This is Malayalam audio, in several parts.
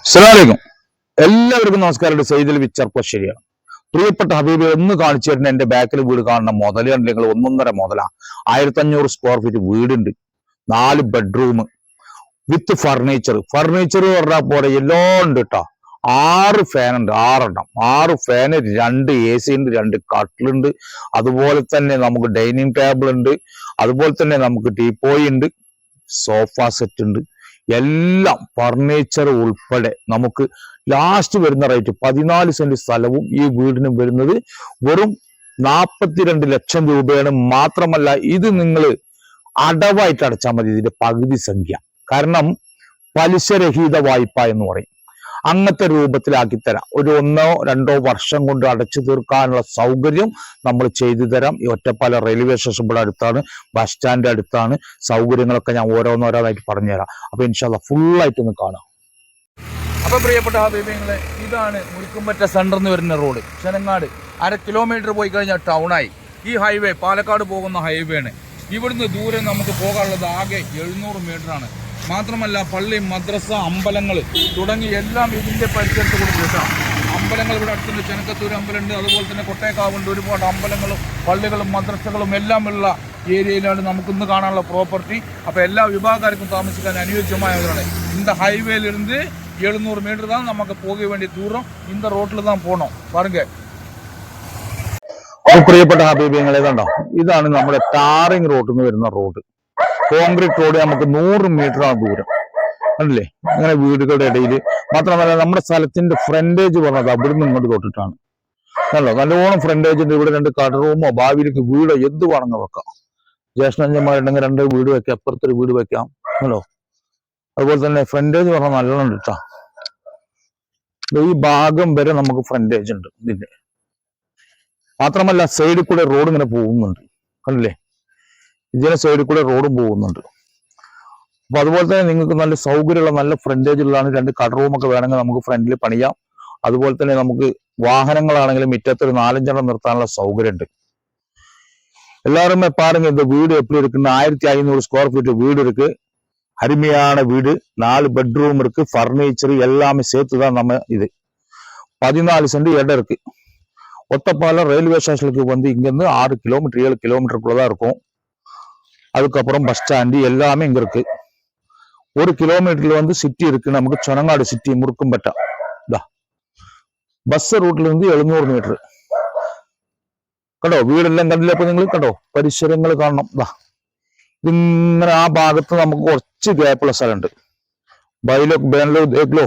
അസ്സലാമലൈക്കും. എല്ലാവർക്കും നമസ്കാരം. സൈദൽ വിച്ചർപ്പശ്ശേരിയാണ്. പ്രിയപ്പെട്ട ഹബീബ്, ഒന്ന് കാണിച്ചു തരുന്ന എന്റെ ബാക്കിൽ വീട് കാണുന്ന മുതൽ കണ്ടില്ല നിങ്ങൾ? 1.5 മുതലാ. 1500 സ്ക്വയർ ഫീറ്റ് വീടുണ്ട്. 4 ബെഡ്റൂം വിത്ത് ഫർണിച്ചർ. ഫർണിച്ചർ പറഞ്ഞാൽ പോലെ എല്ലാം ഉണ്ട് കേട്ടോ. 6 ഫാൻ ഉണ്ട്, 6 എണ്ണം. 6 ഫാന്, 2 AC ഉണ്ട്, 2 കട്ടിലുണ്ട്. അതുപോലെ തന്നെ നമുക്ക് ഡൈനിങ് ടേബിൾ ഉണ്ട്. അതുപോലെ തന്നെ നമുക്ക് ടീപ്പോയി ഉണ്ട്, സോഫ സെറ്റ് ഉണ്ട്. എല്ലാം ഫർണിച്ചർ ഉൾപ്പെടെ നമുക്ക് ലാസ്റ്റ് വരുന്ന റേറ്റ് 14 സെന്റ് സ്ഥലവും ഈ വീടിന് വരുന്നത് വെറും 42 ലക്ഷം രൂപയാണ്. മാത്രമല്ല ഇത് നിങ്ങൾ അടവായിട്ട് അടച്ചാൽ മതി, ഇതിന്റെ പകുതി സംഖ്യ. കാരണം പലിശരഹിത വായ്പ എന്ന് പറയും. അങ്ങനത്തെ രൂപത്തിലാക്കി തരാം. ഒരു 1-2 വർഷം കൊണ്ട് അടച്ചു തീർക്കാനുള്ള സൗകര്യം നമ്മൾ ചെയ്തു തരാം. ഈ ഒറ്റപ്പാലം റെയിൽവേ സ്റ്റേഷൻ ഇവിടെ അടുത്താണ്, ബസ് സ്റ്റാൻഡ് അടുത്താണ്. സൗകര്യങ്ങളൊക്കെ ഞാൻ ഓരോന്നോരോന്നായിട്ട് പറഞ്ഞുതരാം. അപ്പൊ ഇൻഷാല്ലാ ഫുള്ളായിട്ട് ഒന്ന് കാണാം. അപ്പൊ പ്രിയപ്പെട്ട ഹബീബിങ്ങളെ, ഇതാണ് മുരിക്കുംപറ്റ സെന്റർ എന്ന് വരുന്ന റോഡ്. ശനങ്ങാട് 1/2 കിലോമീറ്റർ പോയി കഴിഞ്ഞാൽ ടൗണായി. ഈ ഹൈവേ പാലക്കാട് പോകുന്ന ഹൈവേ ആണ്. ഇവിടുന്ന് ദൂരെ നമുക്ക് പോകാനുള്ളത് ആകെ 700 മീറ്ററാണ്. മാത്രമല്ല പള്ളി, മദ്രസ, അമ്പലങ്ങൾ തുടങ്ങി എല്ലാം ഇതിന്റെ പരിസരത്ത് കൂടി കിട്ടാം. അമ്പലങ്ങൾ ഇവിടെ അടുത്തുണ്ട്. ചെനക്കത്തൂർ അമ്പലമുണ്ട്, അതുപോലെ തന്നെ കൊട്ടേക്കാവുണ്ട്. ഒരുപാട് അമ്പലങ്ങളും പള്ളികളും മദ്രസകളും എല്ലാം ഉള്ള ഏരിയയിലാണ് നമുക്കിന്ന് കാണാനുള്ള പ്രോപ്പർട്ടി. അപ്പോൾ എല്ലാ വിഭാഗക്കാർക്കും താമസിക്കാൻ അനുയോജ്യമായതാണ്. இந்த ஹைவேலிருந்து 700 மீட்டர் தான் நமக்கு போக வேண்டிய தூரம். இந்த ரோட்டில் தான் போனோம் பாருங்க. പ്രിയപ്പെട്ട ഹബീബിങ്ങളെ കണ്ടോ, ഇതാണ് നമ്മുടെ ടാറിങ് റോഡിൽ നിന്ന് വരുന്ന റോഡ്. Concrete road. നമുക്ക് 100 മീറ്ററാണ് ദൂരം. അല്ലേ? അങ്ങനെ വീടുകളുടെ ഇടയിൽ. മാത്രമല്ല നമ്മുടെ സ്ഥലത്തിന്റെ ഫ്രണ്ടേജ് പറഞ്ഞത് അവിടുന്ന് ഇങ്ങോട്ട് തൊട്ടിട്ടാണ്. അല്ലോ, നല്ലോണം ഫ്രണ്ടേജ് ഉണ്ട്. ഇവിടെ 2 കട റൂമോ ഭാവിയിലേക്ക് വീടോ എന്ത് വേണമെങ്കിൽ വെക്കാം. ജ്യേഷ്ഠന്മാരുണ്ടെങ്കിൽ 2 വീട് വെക്കാം, അപ്പുറത്തൊരു വീട് വെക്കാം. അല്ലോ, അതുപോലെ തന്നെ ഫ്രണ്ടേജ് പറഞ്ഞാൽ നല്ലോണം ഉണ്ട് കേട്ടോ. ഈ ഭാഗം വരെ നമുക്ക് ഫ്രണ്ടേജ് ഉണ്ട് ഇതിന്റെ. മാത്രമല്ല സൈഡിൽ കൂടെ റോഡ് ഇങ്ങനെ പോകുന്നുണ്ട്, കണ്ടില്ലേ? ഇതിന്റെ സൈഡിൽ കൂടെ റോഡും പോകുന്നുണ്ട്. അപ്പൊ അതുപോലെ തന്നെ നിങ്ങൾക്ക് നല്ല സൗകര്യമുള്ള നല്ല ഫ്രണ്ടേജ് ഉള്ളതാണ്. 2 കട റൂമൊക്കെ വേണമെങ്കിൽ നമുക്ക് ഫ്രണ്ടിൽ പണിയാം. അതുപോലെ തന്നെ നമുക്ക് വാഹനങ്ങളാണെങ്കിലും മുറ്റത്ത് ഒരു 4-5 നിർത്താനുള്ള സൗകര്യമുണ്ട്. எல்லாருமே பாருங்க, இந்த வீடு எப்படி இருக்குன்னு. 1500 ஸ்கொயர் ஃபீட் வீடு இருக்கு. அருமையான வீடு. 4 பெட்ரூம் இருக்கு. ஃபர்னிச்சர் எல்லாமே சேர்த்துதான் நம்ம இது. 14 சென்ட் இடம் இருக்கு. ஒத்தப்பாலம் ரயில்வே ஸ்டேஷனுக்கு வந்து இங்கிருந்து 6 கிலோமீட்டர் 7 கிலோமீட்டருக்குள்ளதான் இருக்கும். அதுக்கப்புறம் பஸ் ஸ்டாண்டு எல்லாமே இங்க இருக்கு. 1 கிலோமீட்டர்ல வந்து சிட்டி இருக்கு நமக்கு. சொனங்காடு சிட்டி, മുറുക്കുംപറ്റ. ബസ് റൂട്ടിൽ നിന്ന് 700 മീറ്റർ. കണ്ടോ വീടെല്ലാം കണ്ടില്ല? അപ്പൊ നിങ്ങൾ കണ്ടോ പരിസരങ്ങൾ കാണണം. ഇതിങ്ങനെ ആ ഭാഗത്ത് നമുക്ക് കുറച്ച് ഗ്യാപ്പുള്ള സ്ഥലമുണ്ട്. ബൈലോ ബേനലോ ദേഖ്ലോ,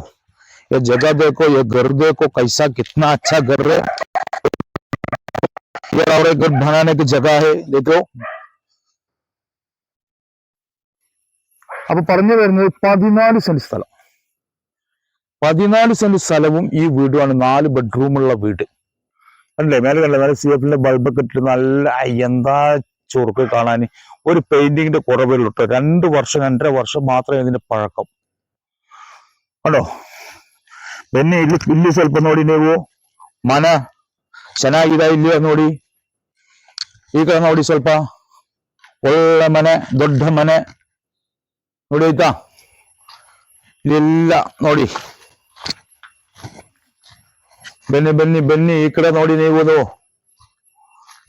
ये जगह देखो, ये घर देखो, कैसा कितना अच्छा घर है। ये और एक घर बनाने की जगह है, देखो. അപ്പൊ പറഞ്ഞു വരുന്നത് 14 സെന്റ് സ്ഥലം. 14 സെന്റ് സ്ഥലവും ഈ വീടുമാണ്. 4 ബെഡ്റൂമുള്ള വീട്. അല്ലേ? മേലെ കണ്ടേ? മേലെ CF-ന്റെ ബൾബൊക്കെ ഇട്ടിട്ട് നല്ല എന്താ ചുറുക്ക് കാണാൻ. ഒരു പെയിന്റിങ്ങിന്റെ കുറവുള്ളൂ കേട്ടോ. 2 വർഷം 2.5 വർഷം മാത്രമേ ഇതിന്റെ പഴക്കം. ಕಣೋ ಬೆನ್ನಿ ಇಲ್ಲಿ ಸ್ವಲ್ಪ ನೋಡಿ ನೀವು. ಮನ ಚೆನ್ನಾಗಿದೆ ಇಲ್ಲಿ ನೋಡಿ. ಈ ಕಡೆ ನೋಡಿ ಸ್ವಲ್ಪ ಒಳ್ಳೆ ಮನೆ, ದೊಡ್ಡ ಮನೆ ನೋಡಿ ಆಯ್ತಾ. ಇಲ್ಲೆಲ್ಲ ನೋಡಿ. ಬನ್ನಿ ಬನ್ನಿ ಬನ್ನಿ ಈ ಕಡೆ ನೋಡಿ ನೀವು.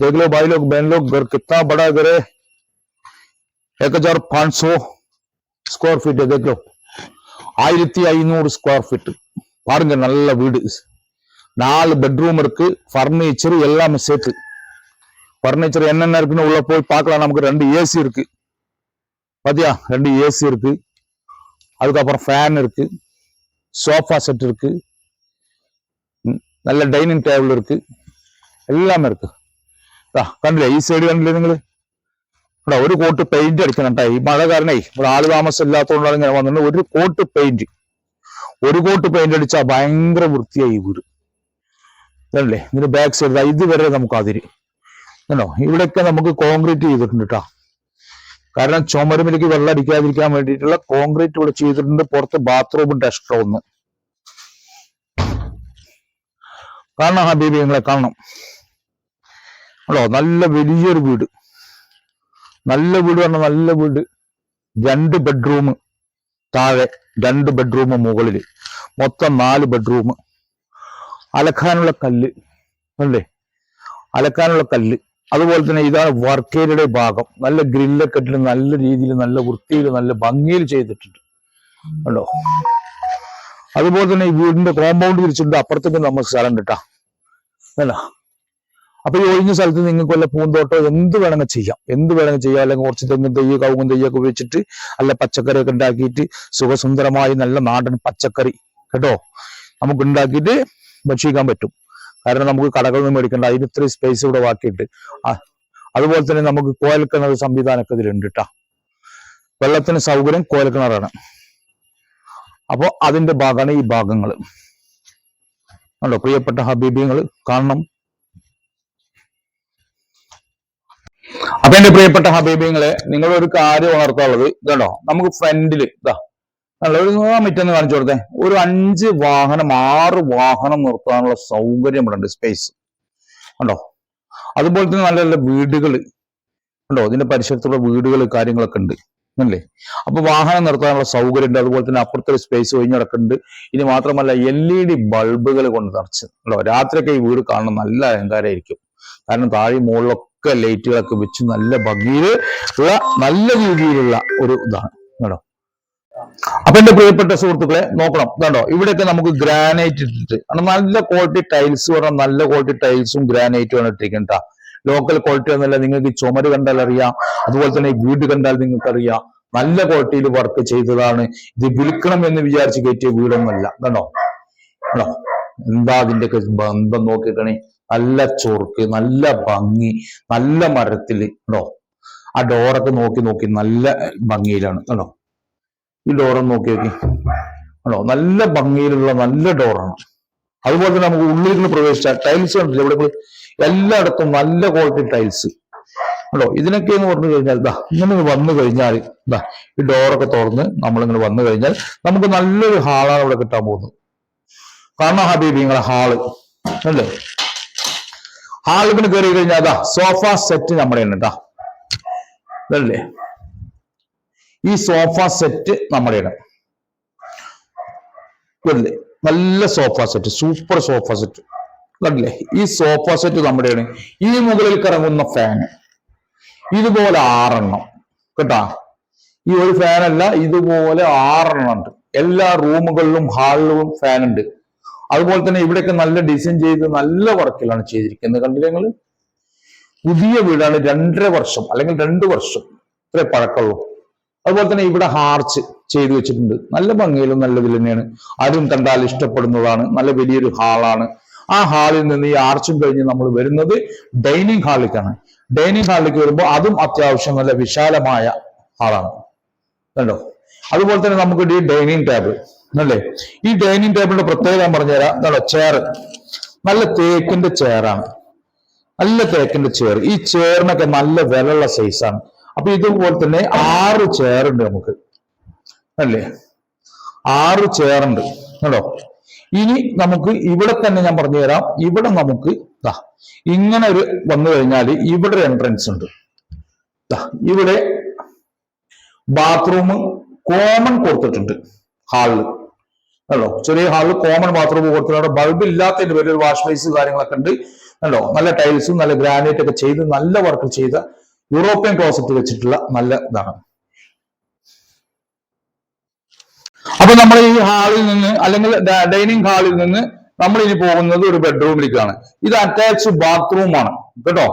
देख लो भाई लोग, बहन लोग, घर कितना बड़ा घर है. 1500 स्क्वायर फीट है. देख लो, 1500 ஸ்கொயர் ஃபீட். பாருங்க, நல்ல வீடு. 4 பெட்ரூம் இருக்கு. ஃபர்னிச்சர் எல்லாமே சேர்த்து. ஃபர்னிச்சர் என்னென்ன இருக்குன்னு உள்ள போய் பார்க்கலாம். நமக்கு 2 AC இருக்கு. பாத்தியா? 2 AC இருக்கு. அதுக்கப்புறம் ஃபேன் இருக்கு, சோஃபா செட் இருக்கு, நல்ல டைனிங் டேபிள் இருக்கு, எல்லாமே இருக்கு. കണ്ടില്ലേ? ഈ സൈഡ് കണ്ടില്ലേ നിങ്ങള്? ഇവിടെ ഒരു കോട്ട് പെയിന്റ് അടിക്കണം കേട്ടോ. ഈ മഴ കാരണേ ഇവിടെ ആള് താമസം ഇല്ലാത്തതുകൊണ്ടാണ് ഇങ്ങനെ വന്നിട്ട്. ഒരു കോട്ട് പെയിന്റ് അടിച്ചാൽ ഭയങ്കര വൃത്തിയായി ഈ വീട്. ഇതല്ലേ ഇതിന്റെ ബാക്ക് സൈഡ് ഇതുവരെ നമുക്ക് അതിര് കണ്ടോ. ഇവിടെയൊക്കെ നമുക്ക് കോൺക്രീറ്റ് ചെയ്തിട്ടുണ്ട് കേട്ടോ. കാരണം ചുമരുമിലേക്ക് വെള്ളം അടിക്കാതിരിക്കാൻ വേണ്ടിയിട്ടുള്ള കോൺക്രീറ്റ് ഇവിടെ ചെയ്തിട്ടുണ്ട്. പുറത്ത് ബാത്റൂമും എക്സ്ട്രാ ഒന്ന് കാണണം. ഹബീബി നിങ്ങളെ കാണണം. അല്ലോ, നല്ല വലിയൊരു വീട്. നല്ല വീട് പറഞ്ഞാൽ നല്ല വീട്. 2 ബെഡ്റൂം താഴെ 2 ബെഡ്റൂം മുകളിൽ, മൊത്തം 4 ബെഡ്റൂം. അലക്കാനുള്ള കല്ല് അല്ലേ, അലക്കാനുള്ള കല്ല്. അതുപോലെ തന്നെ ഇതാണ് വർക്ക് ഏരിയയുടെ ഭാഗം. നല്ല ഗ്രില്ലൊക്കെ ഇട്ടിട്ട് നല്ല രീതിയിൽ നല്ല വൃത്തിയിൽ നല്ല ഭംഗിയിൽ ചെയ്തിട്ടുണ്ട് കണ്ടോ. അതുപോലെ തന്നെ ഈ വീടിന്റെ കോമ്പൗണ്ട് തിരിച്ചിട്ടുണ്ട്, അപ്പുറത്തേക്ക് നമുക്ക് സ്ഥലം കിട്ടാ അല്ല. അപ്പൊ ഈ ഒഴിഞ്ഞ സ്ഥലത്ത് നിങ്ങൾക്ക് വല്ല പൂന്തോട്ടോ എന്ത് വേണമെങ്കിൽ ചെയ്യാം, എന്ത് വേണമെങ്കിൽ ചെയ്യാം. അല്ലെങ്കിൽ കുറച്ച് തെങ്ങും തെയ്യ് കവുങ്ങും തെയ്യൊക്കെ ഉപയോഗിച്ചിട്ട് നല്ല പച്ചക്കറിയൊക്കെ ഉണ്ടാക്കിയിട്ട് സുഖസുന്ദരമായി നല്ല നാടൻ പച്ചക്കറി കേട്ടോ നമുക്ക് ഉണ്ടാക്കിയിട്ട് ഭക്ഷിക്കാൻ പറ്റും. കാരണം നമുക്ക് കടകളിൽ നിന്ന് മേടിക്കേണ്ട, അതിന് ഇത്രയും സ്പേസ് ഇവിടെ ബാക്കിയിട്ട്. അതുപോലെ തന്നെ നമുക്ക് കോയൽക്കിണർ സംവിധാനമൊക്കെ ഇതിലുണ്ട് കേട്ടാ. വെള്ളത്തിന് സൗകര്യം കോയൽക്കിണറാണ്. അപ്പോ അതിന്റെ ഭാഗമാണ് ഈ ഭാഗങ്ങൾ കണ്ടോ. പ്രിയപ്പെട്ട ഹബീബിങ്ങൾ കാണണം. അപ്പൊ എന്റെ പ്രിയപ്പെട്ട ഹബീബിങ്ങളെ, നിങ്ങളൊരു കാര്യം ഉണർത്താനുള്ളത് ഇതുണ്ടോ, നമുക്ക് ഫ്രണ്ടില് ഇതാ ഒരു മിറ്റൊന്ന് കാണിച്ചു കൊടുത്തേ. ഒരു 5 വാഹനം 6 വാഹനം നിർത്താനുള്ള സൗകര്യം ഇവിടെ ഉണ്ട്, സ്പേസ് കണ്ടോ. അതുപോലെ തന്നെ നല്ല നല്ല വീടുകൾ കണ്ടോ, ഇതിന്റെ പരിസരത്തുള്ള വീടുകൾ കാര്യങ്ങളൊക്കെ ഉണ്ട് അല്ലേ. അപ്പൊ വാഹനം നിർത്താനുള്ള സൗകര്യം ഉണ്ട്. അതുപോലെ തന്നെ അപ്പുറത്തൊരു സ്പേസ് ഒഴിഞ്ഞിടക്കുന്നുണ്ട്. ഇനി മാത്രമല്ല LED ബൾബുകൾ കൊണ്ട് നിറച്ച് കണ്ടോ. രാത്രിയൊക്കെ ഈ വീട് കാണുന്ന നല്ല അലങ്കാരമായിരിക്കും. കാരണം താഴെ മുകളിലൊക്കെ ലൈറ്റുകളൊക്കെ വെച്ച് നല്ല ഭംഗിയിൽ ഉള്ള നല്ല രീതിയിലുള്ള ഒരു ഇതാണ് കേട്ടോ. അപ്പൊ എന്റെ പ്രിയപ്പെട്ട സുഹൃത്തുക്കളെ നോക്കണം, ഇതാണ്ടോ ഇവിടെയൊക്കെ നമുക്ക് ഗ്രാനൈറ്റ് ഇട്ടിട്ട് നല്ല ക്വാളിറ്റി ടൈൽസ് പറഞ്ഞാൽ നല്ല ക്വാളിറ്റി ടൈൽസും ഗ്രാനൈറ്റും ആണ് ഇട്ടിരിക്കണ്ട. ലോക്കൽ ക്വാളിറ്റി ഒന്നല്ല, നിങ്ങൾക്ക് ഈ ചുമര് കണ്ടാൽ അറിയാം. അതുപോലെ തന്നെ ഈ വീട് കണ്ടാൽ നിങ്ങൾക്ക് അറിയാം നല്ല ക്വാളിറ്റിയിൽ വർക്ക് ചെയ്തതാണ്. ഇത് വിൽക്കണം എന്ന് വിചാരിച്ച് കയറ്റിയ വീടൊന്നുമല്ല. കണ്ടോ കണ്ടോ എന്താ അതിന്റെയൊക്കെ ബന്ധം നോക്കിക്കണേ. നല്ല ചൊറുക്ക്, നല്ല ഭംഗി, നല്ല മരത്തില് കണ്ടോ. ആ ഡോറൊക്കെ നോക്കി നോക്കി നല്ല ഭംഗിയിലാണ് കണ്ടോ. ഈ ഡോറൊന്ന് നോക്കി നോക്കി കണ്ടോ, നല്ല ഭംഗിയിലുള്ള നല്ല ഡോറാണ്. അതുപോലെ തന്നെ നമുക്ക് ഉള്ളിലേക്ക് പ്രവേശിച്ച ടൈൽസ് കണ്ടില്ല ഇവിടെ എല്ലായിടത്തും നല്ല ക്വാളിറ്റി ടൈൽസ് കണ്ടോ. ഇതിനൊക്കെ എന്ന് പറഞ്ഞു കഴിഞ്ഞാൽ ഇതാ ഇങ്ങനെ വന്നു കഴിഞ്ഞാൽ ഇതാ ഈ ഡോറൊക്കെ തുറന്ന് നമ്മളിങ്ങനെ വന്നു കഴിഞ്ഞാൽ നമുക്ക് നല്ലൊരു ഹാളാണ് ഇവിടെ കിട്ടാൻ പോകുന്നത്. കാരണം ഹബീബി നിങ്ങളെ ഹാള് അല്ലേ. ഹാളിന് കയറി കഴിഞ്ഞാൽ അതാ സോഫ സെറ്റ് നമ്മുടെ ഉണ്ട് കേട്ടാ ഇതല്ലേ. ഈ സോഫ സെറ്റ് നമ്മുടെയാണ് അല്ലേ. നല്ല sofa set, super sofa set കണ്ടില്ലേ. ഈ സോഫ സെറ്റ് നമ്മുടെയാണ്. ഈ മുകളിൽ കറങ്ങുന്ന ഫാൻ ഇതുപോലെ 6 എണ്ണം കേട്ടാ. ഈ ഒരു ഫാനല്ല, ഇതുപോലെ 6 എണ്ണം ഉണ്ട്. എല്ലാ റൂമുകളിലും ഹാളിലും ഫാൻ ഉണ്ട്. അതുപോലെ തന്നെ ഇവിടെയൊക്കെ നല്ല ഡിസൈൻ ചെയ്ത് നല്ല വർക്കിലാണ് ചെയ്തിരിക്കുന്നത്. കണ്ടില്ലേ നിങ്ങള്. പുതിയ വീടാണ്, 2.5 വർഷം അല്ലെങ്കിൽ 2 വർഷം ഇത്രേ പഴക്കമുള്ളൂ. അതുപോലെ തന്നെ ഇവിടെ ഹാർച്ച് ചെയ്തു വെച്ചിട്ടുണ്ട്. നല്ല ഭംഗിയിലും നല്ല ഇതിൽ തന്നെയാണ്. ആരും കണ്ടാൽ ഇഷ്ടപ്പെടുന്നതാണ്. നല്ല വലിയൊരു ഹാളാണ്. ആ ഹാളിൽ നിന്ന് ഈ ആർച്ചും കഴിഞ്ഞ് നമ്മൾ വരുന്നത് ഡൈനിങ് ഹാളിലേക്കാണ്. ഡൈനിങ് ഹാളിലേക്ക് വരുമ്പോൾ അതും അത്യാവശ്യം നല്ല വിശാലമായ ഹാളാണ് കണ്ടോ. അതുപോലെ തന്നെ നമുക്ക് ഈ ഡൈനിങ് ടേബിൾ അല്ലേ. ഈ ഡൈനിങ് ടേബിളിന്റെ പ്രത്യേകത ഞാൻ പറഞ്ഞുതരാം. എന്താണോ, ചെയർ നല്ല തേക്കിന്റെ ചെയറാണ്. നല്ല തേക്കിന്റെ ചെയർ. ഈ ചെയറിനൊക്കെ നല്ല വിലയുള്ള സൈസാണ്. അപ്പൊ ഇതുപോലെ തന്നെ 6 ചെയർ ഉണ്ട് നമുക്ക് അല്ലേ. 6 ചെയർ ഉണ്ട് കേട്ടോ. ഇനി നമുക്ക് ഇവിടെ തന്നെ ഞാൻ പറഞ്ഞു തരാം. ഇവിടെ നമുക്ക് ഇങ്ങനെ ഒരു വന്നു കഴിഞ്ഞാൽ ഇവിടെ ഒരു എൻട്രൻസ് ഉണ്ട്. ഇവിടെ ബാത്റൂം കോമൺ കൊടുത്തിട്ടുണ്ട് ഹാളിൽ കേട്ടോ. ചെറിയ ഹാളിൽ കോമൺ ബാത്റൂം കൊടുത്തിട്ടുണ്ട്. ബൾബ് ഇല്ലാത്തതിന്റെ പേരിൽ ഒരു വാഷ് ബേസ് കാര്യങ്ങളൊക്കെ ഉണ്ട് കേട്ടോ. നല്ല ടൈൽസും നല്ല ഗ്രാനൈറ്റ് ഒക്കെ ചെയ്ത് നല്ല വർക്ക് ചെയ്ത യൂറോപ്യൻ ക്ലോസറ്റ് വെച്ചിട്ടുള്ള നല്ല ഇതാണ്. അപ്പൊ നമ്മൾ ഈ ഹാളിൽ നിന്ന് അല്ലെങ്കിൽ ഡൈനിങ് ഹാളിൽ നിന്ന് നമ്മൾ ഇനി പോകുന്നത് ഒരു ബെഡ്റൂമിലേക്കാണ്. ഇത് അറ്റാച്ച്ഡ് ബാത്റൂമാണ് കേട്ടോ.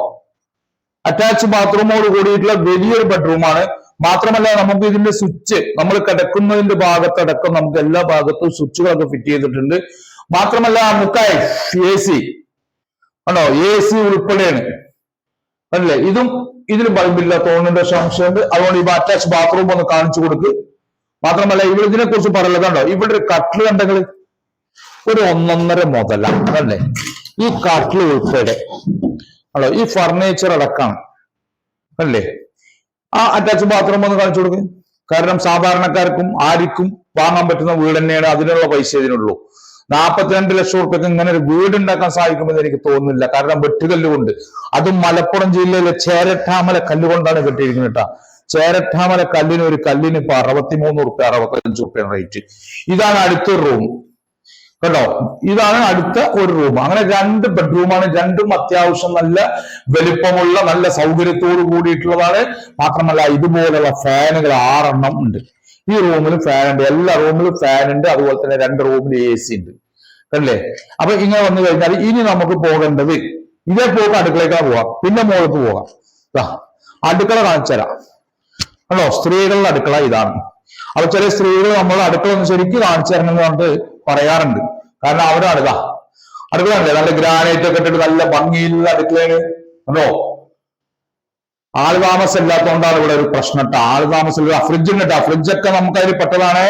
അറ്റാച്ച്ഡ് ബാത്റൂമോട് കൂടിയിട്ടുള്ള വലിയൊരു ബെഡ്റൂമാണ്. മാത്രമല്ല നമുക്ക് ഇതിന്റെ സ്വിച്ച് നമ്മൾ കിടക്കുന്നതിന്റെ ഭാഗത്തടക്കം നമുക്ക് എല്ലാ ഭാഗത്തും സ്വിച്ചുകളൊക്കെ ഫിറ്റ് ചെയ്തിട്ടുണ്ട്. മാത്രമല്ല മുക്കായി AC ആണോ, AC ഉൾപ്പെടെയാണ് അല്ലേ. ഇതിന് ബൾബില്ല, 90% സംശയമുണ്ട്. അതുകൊണ്ട് ഇപ്പൊ അറ്റാച്ച് ബാത്റൂം ഒന്ന് കാണിച്ചു കൊടുക്ക്. മാത്രമല്ല ഇവിടെ ഇതിനെ കുറിച്ച് പറയല്ല കണ്ടോ. ഇവിടെ ഒരു കട്ടിൽ കണ്ടെങ്കിൽ ഒരു 1.5 മുതല അല്ലേ. ഈ കട്ടിൽ ഉൾപ്പെടെ ആണോ, ഈ ഫർണിച്ചർ അടക്കാണ് അല്ലേ. ആ അറ്റാച്ച് ബാത്റൂം ഒന്ന് കാണിച്ചു കൊടുക്ക്. കാരണം സാധാരണക്കാർക്കും ആർക്കും വാങ്ങാൻ പറ്റുന്ന വീട് തന്നെയാണ്. അതിനുള്ള പൈസ ഇതിനുള്ളൂ. 42 ലക്ഷം റുപ്യക്ക് ഇങ്ങനെ ഒരു വീടുണ്ടാക്കാൻ സാധിക്കുമെന്ന് എനിക്ക് തോന്നുന്നില്ല. കാരണം വെട്ടുകല്ല് കൊണ്ട്, അതും മലപ്പുറം ജില്ലയിലെ ചേരട്ടാമല കല്ലുകൊണ്ടാണ് കെട്ടിയിരിക്കുന്നത് കേട്ടാ. ചേരട്ടാമല കല്ലിന് ഒരു കല്ലിന് ഇപ്പൊ 63 റുപ്യ 65 റുപ്യ റേറ്റ്. ഇതാണ് അടുത്തൊരു റൂം കേട്ടോ. ഇതാണ് അടുത്ത ഒരു റൂം. അങ്ങനെ 2 ബെഡ്റൂമാണ്. രണ്ടും അത്യാവശ്യം നല്ല വലിപ്പമുള്ള നല്ല സൗകര്യത്തോട് കൂടിയിട്ടുള്ളതാണ്. മാത്രമല്ല ഇതുപോലുള്ള ഫാനുകൾ 6 എണ്ണം ഉണ്ട്. ഈ റൂമിൽ ഫാൻ ഉണ്ട്, എല്ലാ റൂമിലും ഫാൻ ഉണ്ട്. അതുപോലെ തന്നെ 2 റൂമിൽ AC ഉണ്ട് അല്ലേ. അപ്പൊ ഇങ്ങനെ വന്നു കഴിഞ്ഞാൽ ഇനി നമുക്ക് പോകേണ്ടത് ഇതേ പോക്ക് അടുക്കളേക്കാണ് പോവാം, പിന്നെ മുകൾക്ക് പോകാം. അടുക്കള കാണിച്ചു തരാം കേട്ടോ. സ്ത്രീകളുടെ അടുക്കള ഇതാണ്. അപ്പൊ ചില സ്ത്രീകൾ നമ്മൾ അടുക്കള ഒന്ന് ശരിക്കും കാണിച്ചു തരണം എന്ന് പറഞ്ഞിട്ട് പറയാറുണ്ട്. കാരണം അവിടെ അടുക്കള ഉണ്ട്, നല്ല ഗ്രാനൈറ്റ് ഒക്കെ ഇട്ടിട്ട് നല്ല ഭംഗിയിലുള്ള അടുക്കളയാണ് കേട്ടോ. ആള് താമസം ഇല്ലാത്തതുകൊണ്ടാണ് ഇവിടെ ഒരു പ്രശ്നം കേട്ടോ. ആള് താമസം ഇല്ല. ഫ്രിഡ്ജ് ഉണ്ട് കേട്ടോ. ഫ്രിഡ്ജൊക്കെ നമുക്ക് അതിൽ പെട്ടതാണ്.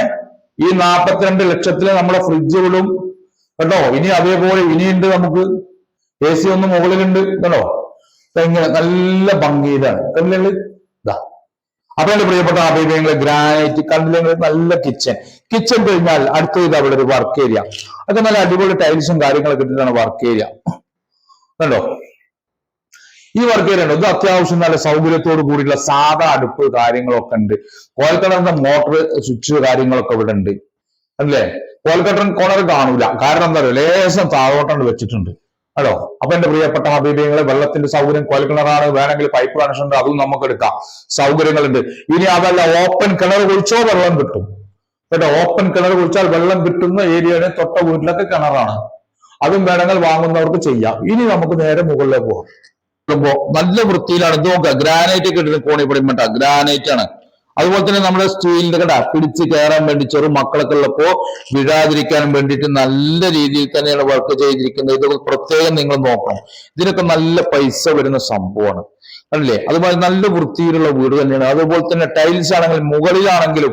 ഈ 42 ലക്ഷത്തില് നമ്മുടെ ഫ്രിഡ്ജ് വിടും കേട്ടോ. ഇനി അതേപോലെ ഇനിയുണ്ട് നമുക്ക് AC ഒന്ന് മുകളിലുണ്ട് കേട്ടോ. ഇങ്ങനെ നല്ല ഭംഗിയിലാണ് കല്ലുകൾ ഇതാ. അപ്പൊ എന്റെ പ്രിയപ്പെട്ട അഭിപ്രായങ്ങളെ ഗ്രാനൈറ്റ് കല്ലുകൾ, നല്ല കിച്ചൺ കഴിഞ്ഞാൽ അടുത്തത് അവിടെ ഒരു വർക്ക് ഏരിയ. അതൊക്കെ നല്ല അടിപൊളി ടൈൽസും കാര്യങ്ങളൊക്കെ ഇട്ടിട്ടാണ് വർക്ക് ഏരിയ കണ്ടോ. ഈ വർക്ക് ഏരിയ ഉണ്ട്. ഇത് അത്യാവശ്യം നല്ല സൗകര്യത്തോട് കൂടിയുള്ള സാധാ അടുപ്പ് കാര്യങ്ങളൊക്കെ ഉണ്ട്. കോൽക്കടറിന്റെ മോട്ടർ സ്വിച്ച് കാര്യങ്ങളൊക്കെ ഇവിടെ ഉണ്ട് അല്ലേ. കോൽക്കട്ടൻ കോണർ കാണൂല, കാരണം എന്താ പറയുക, ലേശം താഴോട്ടാണ് വെച്ചിട്ടുണ്ട് കേട്ടോ. അപ്പൊ എന്റെ പ്രിയപ്പെട്ട ഹബീബിങ്ങളെ വെള്ളത്തിന്റെ സൗകര്യം കോൽക്കിണറാണ്, വേണമെങ്കിൽ പൈപ്പ് കണക്ഷൻ ഉണ്ട്, അതും നമുക്ക് എടുക്കാം, സൗകര്യങ്ങളുണ്ട്. ഇനി അതല്ല ഓപ്പൺ കിണർ കുഴിച്ചോ വെള്ളം കിട്ടും കേട്ടോ. ഓപ്പൺ കിണർ കുഴിച്ചാൽ വെള്ളം കിട്ടുന്ന ഏരിയയുടെ തൊട്ട വീട്ടിലൊക്കെ കിണറാണ്, അതും വേണമെങ്കിൽ വാങ്ങുന്നവർക്ക് ചെയ്യാം. ഇനി നമുക്ക് നേരെ മുകളിലേക്ക് പോകാം. നല്ല വൃത്തിയിലാണ് ഇത്. നോക്കുക, ഗ്രാനൈറ്റ് ഒക്കെ ഇട്ടിട്ട് കോണിപ്പടിമട്ട ഗ്രാനൈറ്റ് ആണ്. അതുപോലെ തന്നെ നമ്മുടെ സ്റ്റീലിന്റെ കട പിടിച്ച് കയറാൻ വേണ്ടി ചെറു മക്കളൊക്കെ ഉള്ളപ്പോ വിഴാതിരിക്കാനും വേണ്ടിയിട്ട് നല്ല രീതിയിൽ തന്നെയാണ് വർക്ക് ചെയ്തിരിക്കുന്നത്. ഇത് പ്രത്യേകം നിങ്ങൾ നോക്കണം. ഇതിനൊക്കെ നല്ല പൈസ വരുന്ന സംഭവമാണ് അല്ലേ. അതുപോലെ നല്ല വൃത്തിയിലുള്ള വീട് തന്നെയാണ്. അതുപോലെ തന്നെ ടൈൽസ് ആണെങ്കിൽ മുകളിലാണെങ്കിലും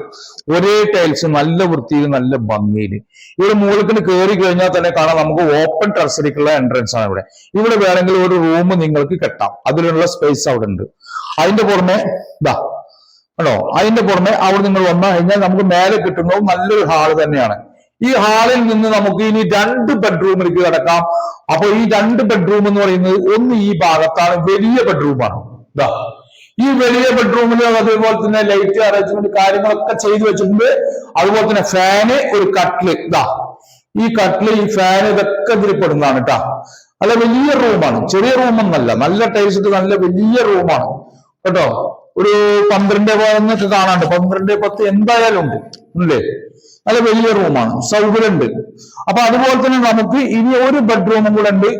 ഒരേ ടൈൽസ് നല്ല വൃത്തിയിൽ നല്ല ഭംഗിയിൽ. ഇവിടെ മുകളിൽ കയറി കഴിഞ്ഞാൽ തന്നെ കാണാം നമുക്ക് ഓപ്പൺ ടെറസിലേക്കുള്ള എൻട്രൻസ് ആണ് ഇവിടെ. ഇവിടെ വേണമെങ്കിൽ ഒരു റൂം നിങ്ങൾക്ക് കെട്ടാം, അതിനുള്ള സ്പേസ് അവിടെ ഉണ്ട്. അതിന്റെ പുറമെ ഇതാ ആണോ, അതിന്റെ പുറമെ അവിടെ നിങ്ങൾ വന്നു കഴിഞ്ഞാൽ നമുക്ക് മേലെ കിട്ടുന്നത് നല്ലൊരു ഹാള് തന്നെയാണ്. ഈ ഹാളിൽ നിന്ന് നമുക്ക് ഇനി 2 ബെഡ്റൂമിലേക്ക് കിടക്കാം. അപ്പൊ ഈ 2 ബെഡ്റൂം എന്ന് പറയുന്നത് ഒന്ന് ഈ ഭാഗത്താണ്, വലിയ ബെഡ്റൂമാണ്. ഇതാ ഈ വലിയ ബെഡ്റൂമിൽ അതേപോലെ തന്നെ ലൈറ്റ് അറേഞ്ച്മെന്റ് കാര്യങ്ങളൊക്കെ ചെയ്തു വെച്ചിട്ടുണ്ട്. അതുപോലെ തന്നെ ഫാന്, ഒരു കട്ടില്, ഇതാ ഈ കട്ടില്, ഈ ഫാന്, ഇതൊക്കെ ഇതിൽ പെടുന്നതാണ് കേട്ടാ. നല്ല വലിയ റൂമാണ്, ചെറിയ റൂമൊന്നല്ല, നല്ല ടൈൽസ് ഇട്ട് നല്ല വലിയ റൂമാണ് കേട്ടോ. ഒരു 12 കാണാണ്ട്, 12-10 എന്തായാലും ഉണ്ട് അല്ലേ. നല്ല വലിയ റൂമാണ്, സൗകര്യമുണ്ട്. അപ്പൊ അതുപോലെ തന്നെ നമുക്ക് ഇനി ഒരു ബെഡ്റൂമും കൂടെ ഉണ്ട്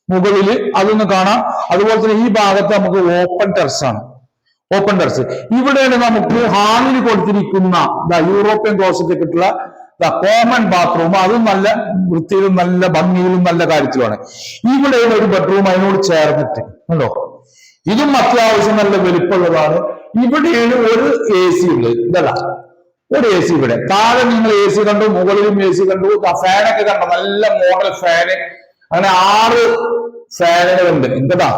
മുകളില്, അതൊന്ന് കാണാം. അതുപോലെ തന്നെ ഈ ഭാഗത്ത് നമുക്ക് ഓപ്പൺ ടെറസ് ആണ്. ഓപ്പൺ ടെറസ് ഇവിടെയാണ് നമുക്ക് ഹാളിൽ കൊടുത്തിരിക്കുന്ന യൂറോപ്യൻ ക്ലോസറ്റ് കിട്ടുള്ള കോമൺ ബാത്റൂം. അതും നല്ല വൃത്തിയിലും നല്ല ഭംഗിയിലും നല്ല കാര്യത്തിലുമാണ്. ഇവിടെയാണ് ഒരു ബെഡ്റൂം അതിനോട് ചേർന്നിട്ട് ഉണ്ടോ. ഇതും അത്യാവശ്യം നല്ല വലിപ്പമുള്ളതാണ്. ഇവിടെയാണ് ഒരു AC ഉള്ളത്. ഇതല്ല ഒരു AC ഇവിടെ. താഴെ നിങ്ങൾ AC കണ്ടു, മുകളിലും AC കണ്ടു, ഫാനൊക്കെ കണ്ടു, നല്ല മോഡൽ ഫാന്. അങ്ങനെ 6 ഫാനുകളുണ്ട് കേട്ടാ.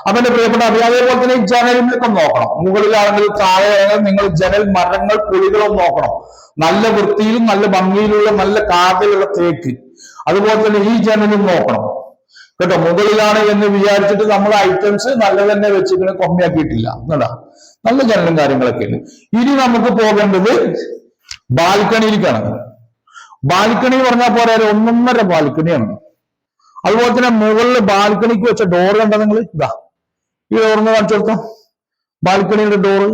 അപ്പൊ എന്റെ പ്രിയപ്പെട്ട അതേപോലെ തന്നെ ഈ ജനലിലൊക്കെ നോക്കണം. മുകളിലാണെങ്കിൽ താഴെയാണെങ്കിൽ നിങ്ങൾ ജനൽ മരങ്ങൾ പുളികളും നോക്കണം. നല്ല വൃത്തിയിലും നല്ല ഭംഗിയിലുള്ള നല്ല കാതലുള്ള തേക്ക്. അതുപോലെ തന്നെ ഈ ജനലും നോക്കണം കേട്ടോ. മുകളിലാണ് എന്ന് വിചാരിച്ചിട്ട് നമ്മൾ ഐറ്റംസ് നല്ല തന്നെ വെച്ചിട്ട് കൊമ്മയാക്കിയിട്ടില്ല കേട്ടാ. നല്ല ജനലും കാര്യങ്ങളൊക്കെ ഉണ്ട്. ഇനി നമുക്ക് പോകേണ്ടത് ബാൽക്കണിയിലേക്കാണ്. ബാൽക്കണി പറഞ്ഞാൽ പോലെ 1.5 ബാൽക്കണിയാണ്. അതുപോലെ തന്നെ മുകളിൽ ബാൽക്കണിക്ക് വെച്ച ഡോർ കണ്ട നിങ്ങൾ, ഇതാ ഈ ഡോറിന് കാണിച്ചു കൊടുക്കാം, ബാൽക്കണിയുടെ ഡോറ്.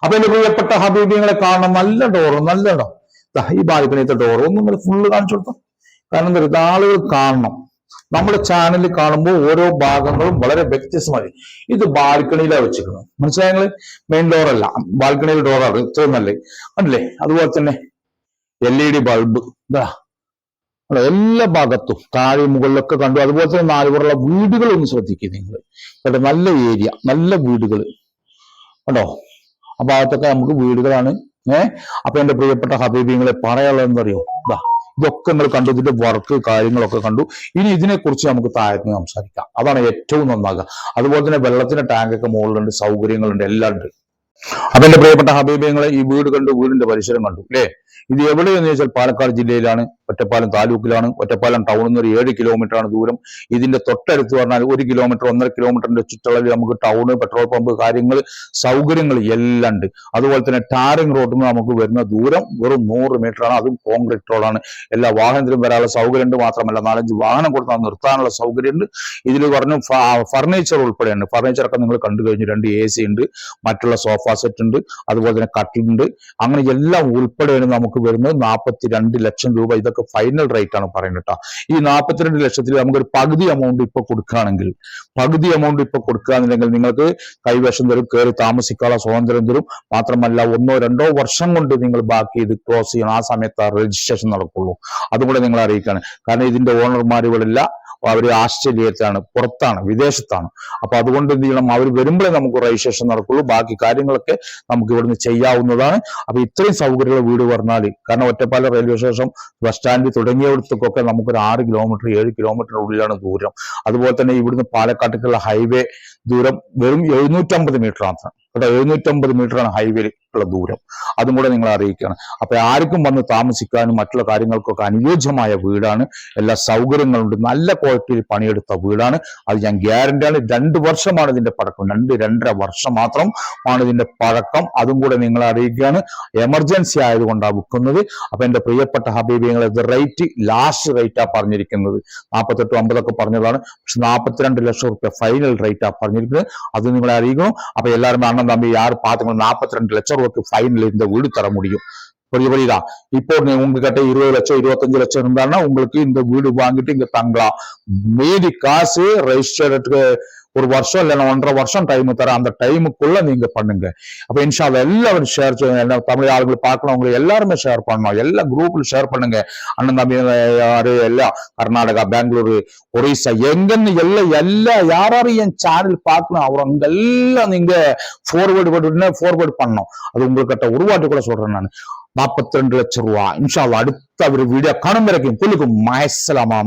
അപ്പൊ എന്റെ പ്രിയപ്പെട്ട ഹബീബിങ്ങളെ കാണണം, നല്ല ഡോറ്, നല്ല ഇടം. ഈ ബാൽക്കണിയത്തെ ഡോറ് ഒന്ന് നിങ്ങൾ ഫുള്ള് കാണിച്ചു കൊടുക്കാം. കാരണം എന്താ പറയുക, ആളുകൾ കാണണം. നമ്മുടെ ചാനലിൽ കാണുമ്പോൾ ഓരോ ഭാഗങ്ങളും വളരെ വ്യത്യസ്തമായി. ഇത് ബാൽക്കണിയിലാണ് വെച്ചിരിക്കുന്നത്, മനസ്സിലായത്. മെയിൻ ഡോറല്ല, ബാൽക്കണിയിൽ ഡോറാണ്, ഇത്രയും നല്ല അല്ലേ. അതുപോലെ തന്നെ LED ബൾബ് ഇതാ എല്ലാ ഭാഗത്തും താഴെ മുകളിലൊക്കെ കണ്ടു. അതുപോലെ തന്നെ 4 പുറമുള്ള വീടുകൾ ഒന്ന് ശ്രദ്ധിക്കുക നിങ്ങൾ കേട്ടോ. നല്ല ഏരിയ, നല്ല വീടുകൾ കേട്ടോ. ആ ഭാഗത്തൊക്കെ നമുക്ക് വീടുകളാണ്. അപ്പൊ എന്റെ പ്രിയപ്പെട്ട ഹബീബിങ്ങളെ പറയാനുള്ളത് എന്താ അറിയോ, ഇതൊക്കെ നിങ്ങൾ കണ്ടു, ഇതിന്റെ വർക്ക് കാര്യങ്ങളൊക്കെ കണ്ടു. ഇനി ഇതിനെക്കുറിച്ച് നമുക്ക് താഴത്ത് സംസാരിക്കാം, അതാണ് ഏറ്റവും നന്നാകുക. അതുപോലെ തന്നെ വെള്ളത്തിന്റെ ടാങ്കൊക്കെ മുകളിലുണ്ട്, സൗകര്യങ്ങളുണ്ട്, എല്ലാം ഉണ്ട്. അപ്പൊ എന്റെ പ്രിയപ്പെട്ട ഹബീബിങ്ങളെ ഈ വീട് കണ്ടു, വീടിന്റെ പരിസരം കണ്ടു അല്ലേ. ഇത് എവിടെയെന്ന് ചോദിച്ചാൽ പാലക്കാട് ജില്ലയിലാണ്. ഒറ്റപ്പാലം താലൂക്കിലാണ്. ഒറ്റപ്പാലം ടൗണിൽ നിന്ന് ഒരു 7 കിലോമീറ്ററാണ് ദൂരം. ഇതിന്റെ തൊട്ടടുത്ത് പറഞ്ഞാൽ 1 കിലോമീറ്റർ 1.5 കിലോമീറ്ററിന്റെ ചുറ്റളവിൽ നമുക്ക് ടൗണ്, പെട്രോൾ പമ്പ്, കാര്യങ്ങൾ, സൗകര്യങ്ങൾ എല്ലാം ഉണ്ട്. അതുപോലെ തന്നെ ടാറിംഗ് റോഡിൽ നിന്ന് നമുക്ക് വരുന്ന ദൂരം വെറും 100 മീറ്ററാണ്. അതും കോൺക്രീറ്റ് റോഡാണ്. എല്ലാ വാഹനത്തിലും വരാനുള്ള സൗകര്യമുണ്ട്. മാത്രമല്ല 4-5 വാഹനം കൊടുത്താൽ നിർത്താനുള്ള സൗകര്യമുണ്ട്. ഇതിൽ പറഞ്ഞു ഫർണിച്ചർ ഉൾപ്പെടെയുണ്ട്. ഫർണിച്ചറൊക്കെ നിങ്ങൾ കണ്ടു കഴിഞ്ഞു. 2 AC ഉണ്ട്, മറ്റുള്ള സോഫ സെറ്റ് ഉണ്ട്, അതുപോലെ തന്നെ കട്ടിലുണ്ട്. അങ്ങനെ എല്ലാം ഉൾപ്പെടെയാണ് നമുക്ക് വരുന്നത് 42 ലക്ഷം രൂപ. ഇതൊക്കെ ഫൈനൽ റേറ്റ് ആണ് പറയുന്നത് കേട്ടോ. ഈ 42 ലക്ഷത്തിൽ നമുക്കൊരു പകുതി എമൗണ്ട് ഇപ്പൊ കൊടുക്കുകയാണെങ്കിൽ, നിങ്ങൾക്ക് കൈവശം തരും, കയറി താമസിക്കാനുള്ള സ്വാതന്ത്ര്യം തരും. മാത്രമല്ല 1-2 വർഷം കൊണ്ട് നിങ്ങൾ ബാക്കി ഇത് ക്ലോസ് ചെയ്യണം. ആ സമയത്ത് രജിസ്ട്രേഷൻ നടക്കുള്ളൂ. അതും കൂടെ നിങ്ങൾ അറിയിക്കുകയാണ്. കാരണം ഇതിന്റെ ഓണർമാർ ഇവിടെ ഇല്ല, അവർ ആസ്ട്രേലിയത്താണ്, പുറത്താണ്, വിദേശത്താണ്. അപ്പൊ അതുകൊണ്ട് എന്ത് ചെയ്യണം, അവർ വരുമ്പോഴേ നമുക്ക് രജിസ്ട്രേഷൻ നടക്കുള്ളൂ. ബാക്കി കാര്യങ്ങളൊക്കെ നമുക്ക് ഇവിടുന്ന് ചെയ്യാവുന്നതാണ്. അപ്പൊ ഇത്രയും സൗകര്യമുള്ള വീട് പറഞ്ഞാൽ, കാരണം Ottapalam railway station, bus stand തുടങ്ങിയവിടത്തേക്കൊക്കെ നമുക്കൊരു 6 കിലോമീറ്റർ 7 കിലോമീറ്ററിനുള്ളിലാണ് ദൂരം. അതുപോലെ തന്നെ ഇവിടുന്ന് പാലക്കാട്ടേക്കുള്ള ഹൈവേ ദൂരം വെറും 750 മീറ്റർ ആണ് കേട്ടോ. 750 മീറ്ററാണ് ഹൈവേയിലേക്കുള്ള ദൂരം. അതും കൂടെ നിങ്ങൾ അറിയിക്കുകയാണ്. അപ്പൊ ആർക്കും വന്ന് താമസിക്കാനും മറ്റുള്ള കാര്യങ്ങൾക്കൊക്കെ അനുയോജ്യമായ വീടാണ്. എല്ലാ സൗകര്യങ്ങളുണ്ട്. നല്ല ക്വാളിറ്റിയിൽ പണിയെടുത്ത വീടാണ്. അത് ഞാൻ ഗ്യാരണ്ടിയാണ്. 2 വർഷമാണ് ഇതിന്റെ പഴക്കം. 2-2.5 വർഷം മാത്രമാണ് ഇതിന്റെ പഴക്കം. അതും കൂടെ നിങ്ങൾ അറിയിക്കുകയാണ്. എമർജൻസി ആയതുകൊണ്ടാണ് വിൽക്കുന്നത്. അപ്പൊ എന്റെ പ്രിയപ്പെട്ട ഹബീബിങ്ങളെ, ഇത് റേറ്റ് ലാസ്റ്റ് റേറ്റാ പറഞ്ഞിരിക്കുന്നത്. 48-50 പറഞ്ഞതാണ്. പക്ഷെ 42 ലക്ഷം റുപ്യ ഫൈനൽ റേറ്റാ പറഞ്ഞിരിക്കുന്നത്. അത് നിങ്ങളെ അറിയിക്കണം. അപ്പൊ എല്ലാവരും അണ്ണൻ തമ്പി யார் பார்த்துக்கணும், 42 லட்சம் ரூபாய்க்கு ஃபைனல் இந்த வீடு தர முடியும். புரியுதா? இப்போ உங்ககிட்ட 20 லட்சம் 25 லட்சம் இருந்தாங்கன்னா உங்களுக்கு இந்த வீடு வாங்கிட்டு இங்க தங்கலாம். மீதி காசு ரெஜிஸ்டருக்கு 1 வருஷம் இல்லைன்னா 1.5 வருஷம் டைம் தர. அந்த டைமுக்குள்ள நீங்க பண்ணுங்க. அப்ப இன்ஷா அல்லாஹ் எல்லாரும் ஷேர் செய்யுங்க. தமிழ் ஆளுங்களை பார்க்கணும், எல்லாருமே ஷேர் பண்ணணும். எல்லா குரூப்ல ஷேர் பண்ணுங்க. அண்ணன் தம்பி யாரு எல்லாம் கர்நாடகா, பெங்களூரு, ஒரிசா, எங்கன்னு எல்லாம் யாரும் என் சேனல் பார்க்கணும், அவங்கெல்லாம் நீங்க ஃபார்வர்டு பண்ணணும். அது உங்ககிட்ட உருவாட்டி கூட சொல்றேன் நான். 42 லட்சம் ரூபா. இன்ஷா அல்லாஹ் அடுத்த ஒரு வீடியோ காணும் வரைக்கும் குல்லுக்கும் மயசலாமா.